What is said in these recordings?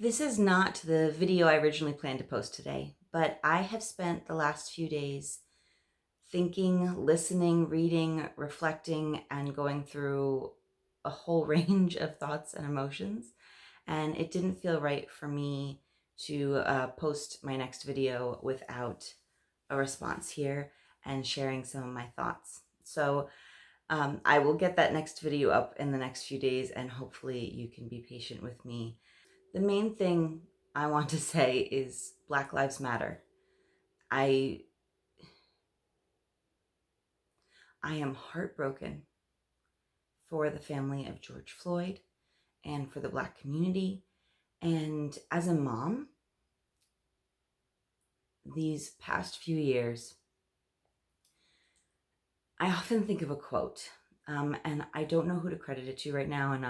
This is not the video I originally planned to post today, but I have spent the last few days thinking, listening, reading, reflecting, and going through a whole range of thoughts and emotions. And it didn't feel right for me to post my next video without a response here and sharing some of my thoughts. So I will get that next video up in the next few days, and hopefully you can be patient with me. The main thing I want to say is Black Lives Matter. I am heartbroken for the family of George Floyd and for the Black community. And as a mom, these past few years, I often think of a quote, and I don't know who to credit it to right now, and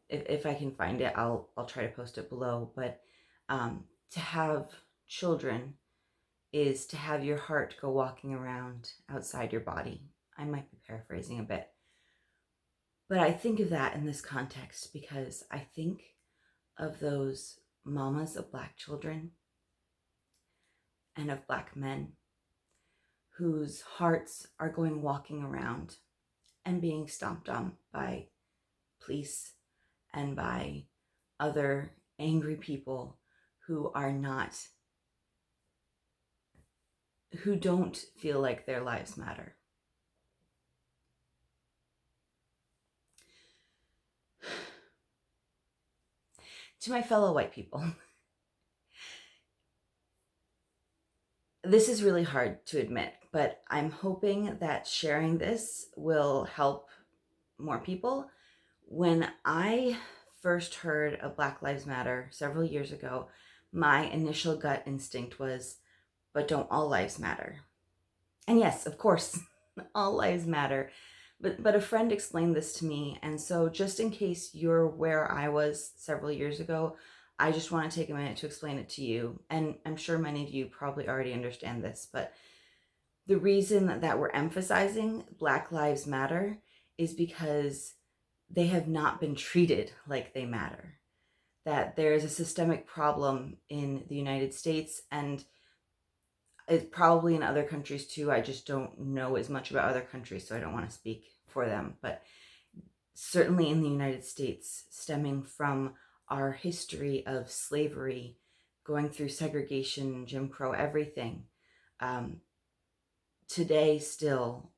if I can find it, I'll try to post it below. But to have children is to have your heart go walking around outside your body. I might be paraphrasing a bit, but I think of that in this context because I think of those mamas of Black children and of Black men whose hearts are going walking around and being stomped on by police and by other angry people who don't feel like their lives matter. To my fellow white people, this is really hard to admit, but I'm hoping that sharing this will help more people. When I first heard of Black Lives Matter several years ago, my initial gut instinct was, but don't all lives matter? And yes, of course, all lives matter. But a friend explained this to me, and so just in case you're where I was several years ago, I just want to take a minute to explain it to you. And I'm sure many of you probably already understand this, but the reason that we're emphasizing Black Lives Matter is because they have not been treated like they matter. That there is a systemic problem in the United States, and it's probably in other countries too. I just don't know as much about other countries, so I don't want to speak for them. But certainly in the United States, stemming from our history of slavery, going through segregation, Jim Crow, everything, today still,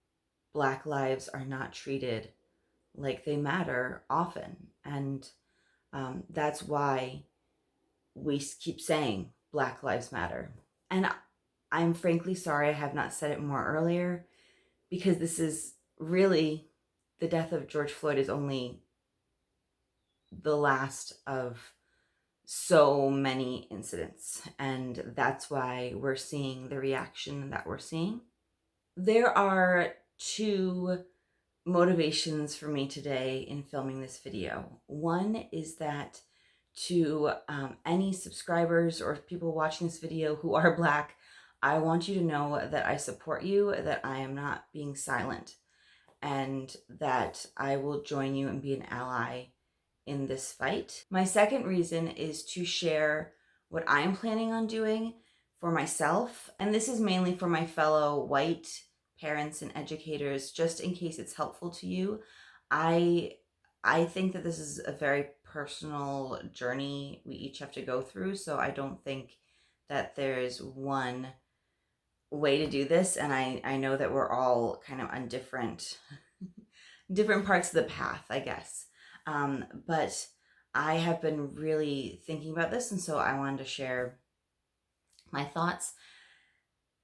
Black lives are not treated like they matter often. And that's why we keep saying Black Lives Matter. And I'm frankly sorry I have not said it more earlier, because this is really, the death of George Floyd is only the last of so many incidents. And that's why we're seeing the reaction that we're seeing. There are two motivations for me today in filming this video. One is that to any subscribers or people watching this video who are Black, I want you to know that I support you, that I am not being silent, and that I will join you and be an ally in this fight. My second reason is to share what I'm planning on doing for myself, and this is mainly for my fellow white parents and educators, just in case it's helpful to you. I think that this is a very personal journey we each have to go through, so I don't think that there's one way to do this, and I know that we're all kind of on different parts of the path, I guess. But I have been really thinking about this, and so I wanted to share my thoughts.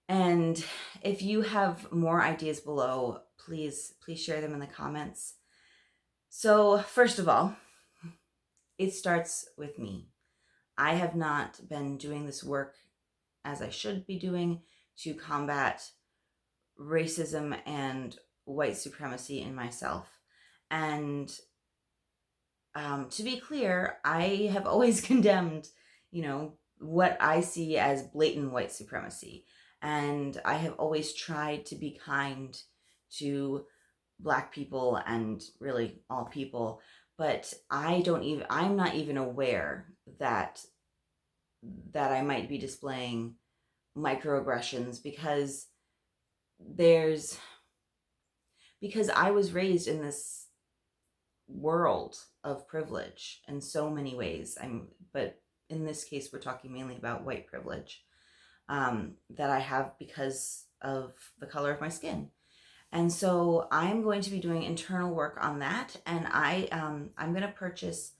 And if you have more ideas below, please share them in the comments. So first of all, it starts with me. I have not been doing this work as I should be doing to combat racism and white supremacy in myself. And to be clear, I have always condemned, what I see as blatant white supremacy. And I have always tried to be kind to Black people and really all people, but I'm not even aware that I might be displaying microaggressions, there's because I was raised in this world of privilege in so many ways. But in this case, we're talking mainly about white privilege that I have because of the color of my skin. And so I'm going to be doing internal work on that, and I'm going to purchase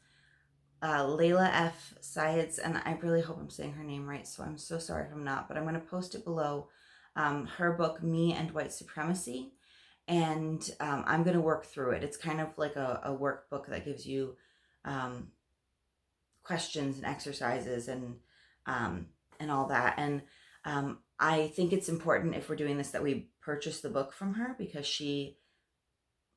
Layla F. Syed's, and I really hope I'm saying her name right, so I'm so sorry if I'm not, but I'm going to post it below, her book, Me and White Supremacy, and I'm going to work through it. It's kind of like a workbook that gives you um, questions and exercises and all that. And I think it's important, if we're doing this, that we purchase the book from her, because she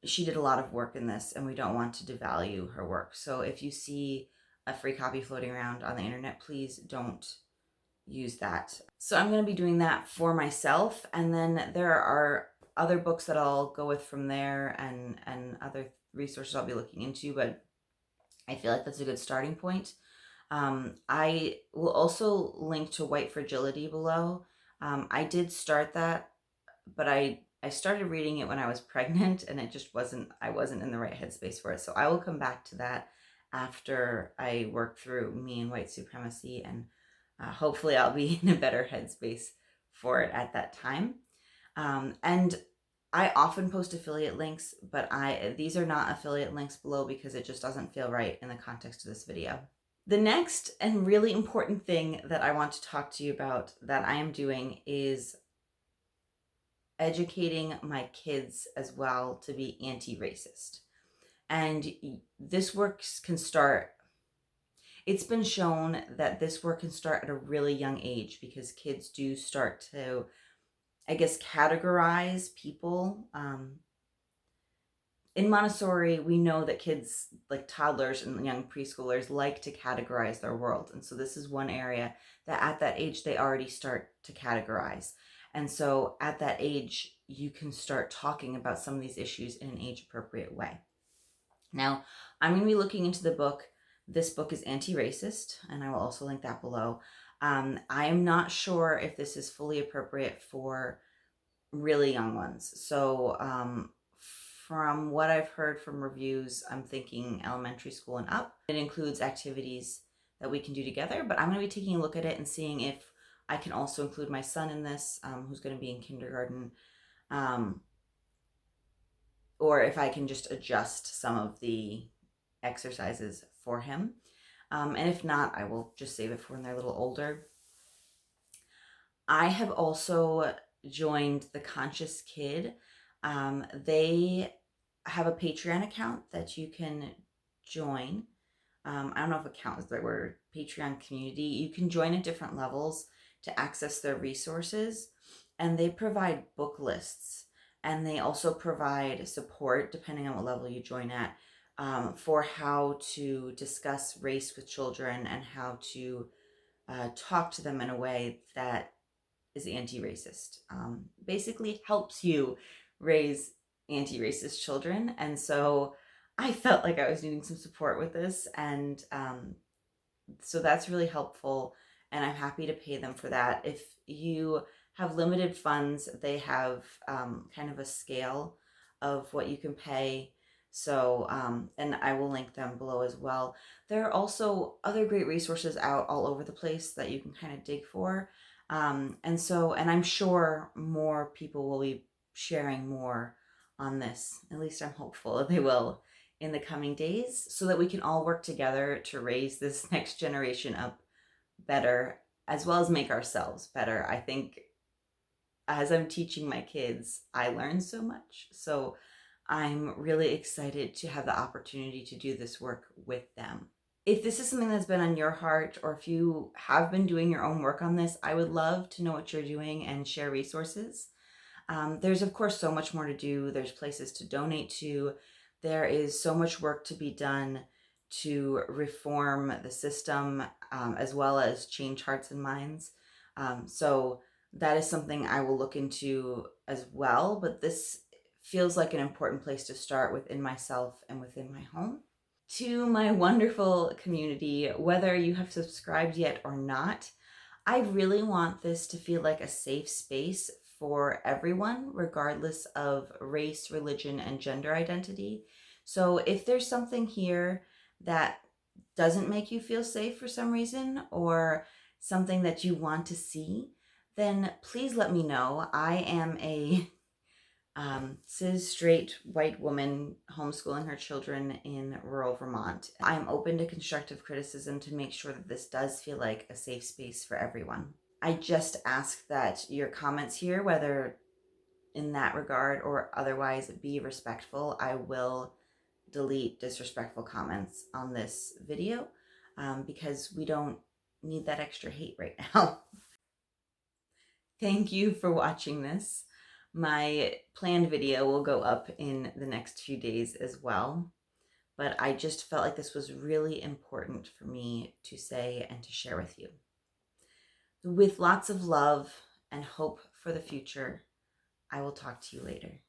did a lot of work in this, and we don't want to devalue her work. So if you see a free copy floating around on the internet, please don't use that. So I'm going to be doing that for myself, and then there are other books that I'll go with from there, and other resources I'll be looking into, but I feel like that's a good starting point. I will also link to White Fragility below. I did start that, but I started reading it when I was pregnant, and it just I wasn't in the right headspace for it. So I will come back to that after I work through Me and White Supremacy, and hopefully I'll be in a better headspace for it at that time. And I often post affiliate links, but these are not affiliate links below because it just doesn't feel right in the context of this video. The next and really important thing that I want to talk to you about that I am doing is educating my kids as well to be anti-racist. And this work can start, it's been shown that this work can start at a really young age, because kids do start to, I guess, categorize people. In Montessori, we know that kids, like toddlers and young preschoolers, like to categorize their world. And so this is one area that at that age, they already start to categorize. And so at that age, you can start talking about some of these issues in an age-appropriate way. Now, I'm going to be looking into the book. This book is Anti-Racist, and I will also link that below. I am not sure if this is fully appropriate for really young ones. So from what I've heard from reviews, I'm thinking elementary school and up. It includes activities that we can do together, but I'm going to be taking a look at it and seeing if I can also include my son in this, who's going to be in kindergarten, or if I can just adjust some of the exercises for him. And if not, I will just save it for when they're a little older. I have also joined the Conscious Kid. They have a Patreon account that you can join. I don't know if account is the right word, Patreon community. You can join at different levels to access their resources, and they provide book lists, and they also provide support, depending on what level you join at, for how to discuss race with children and how to talk to them in a way that is anti-racist. Basically helps you raise anti-racist children. And so I felt like I was needing some support with this, and so that's really helpful, and I'm happy to pay them for that. If you have limited funds, they have kind of a scale of what you can pay. So, and I will link them below as well. There are also other great resources out all over the place that you can kind of dig for. And I'm sure more people will be sharing more on this. At least I'm hopeful that they will in the coming days, so that we can all work together to raise this next generation up better, as well as make ourselves better. I think as I'm teaching my kids, I learn so much. So I'm really excited to have the opportunity to do this work with them. If this is something that's been on your heart, or if you have been doing your own work on this, I would love to know what you're doing and share resources. There's, of course, so much more to do. There's places to donate to. There is so much work to be done to reform the system, as well as change hearts and minds. So that is something I will look into as well. But this feels like an important place to start within myself and within my home. To my wonderful community, whether you have subscribed yet or not, I really want this to feel like a safe space for everyone, regardless of race, religion, and gender identity. So if there's something here that doesn't make you feel safe for some reason, or something that you want to see, then please let me know. I am a cis straight white woman homeschooling her children in rural Vermont. I'm open to constructive criticism to make sure that this does feel like a safe space for everyone. I just ask that your comments here, whether in that regard or otherwise, be respectful. I will delete disrespectful comments on this video because we don't need that extra hate right now. Thank you for watching this. My planned video will go up in the next few days as well, but I just felt like this was really important for me to say and to share with you. With lots of love and hope for the future, I will talk to you later.